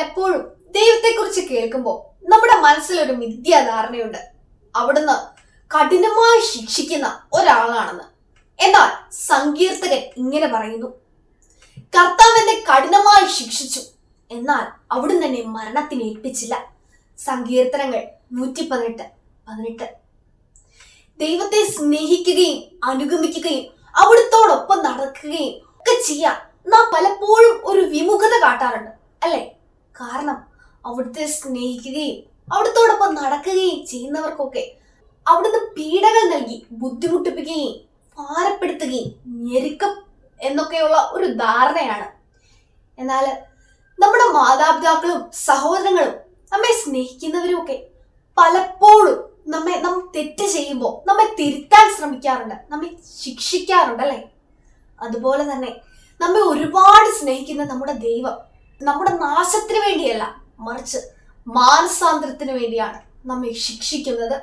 പലപ്പോഴും ദൈവത്തെക്കുറിച്ച് കേൾക്കുമ്പോൾ നമ്മുടെ മനസ്സിലൊരു മിഥ്യാധാരണയുണ്ട്. അവിടുന്ന് കഠിനമായി ശിക്ഷിക്കുന്ന ഒരാളാണെന്ന്. എന്നാൽ സങ്കീർത്തകൻ ഇങ്ങനെ പറയുന്നു: കർത്താവ് എന്നെ കഠിനമായി ശിക്ഷിച്ചു, എന്നാൽ അവിടുന്ന് എന്നെ മരണത്തിന് ഏൽപ്പിച്ചില്ല. സങ്കീർത്തനങ്ങൾ 118:18. ദൈവത്തെ സ്നേഹിക്കുകയും അനുഗമിക്കുകയും അവിടുത്തോടൊപ്പം നടക്കുകയും ഒക്കെ ചെയ്യാൻ നാം പലപ്പോഴും ഒരു വിമുഖത കാട്ടാറുണ്ട്, അല്ലെ? കാരണം അവിടുത്തെ സ്നേഹിക്കുകയും അവിടുത്തോടൊപ്പം നടക്കുകയും ചെയ്യുന്നവർക്കൊക്കെ അവിടുന്ന് പീഡകൾ നൽകി ബുദ്ധിമുട്ടിപ്പിക്കുകയും ഭാരപ്പെടുത്തുകയും ഞെരുക്കം എന്നൊക്കെയുള്ള ഒരു ധാരണയാണ്. എന്നാൽ നമ്മുടെ മാതാപിതാക്കളും സഹോദരങ്ങളും നമ്മെ സ്നേഹിക്കുന്നവരും ഒക്കെ പലപ്പോഴും നാം തെറ്റ് ചെയ്യുമ്പോൾ നമ്മെ തിരുത്താൻ ശ്രമിക്കാറുണ്ട്, നമ്മെ ശിക്ഷിക്കാറുണ്ട്, അല്ലെ? അതുപോലെ തന്നെ നമ്മെ ഒരുപാട് സ്നേഹിക്കുന്ന നമ്മുടെ ദൈവം നമ്മുടെ നാശത്തിന് വേണ്ടിയല്ല, മറിച്ച് മാനസാന്തരത്തിന് വേണ്ടിയാണ് നമ്മെ ശിക്ഷിക്കുന്നത്.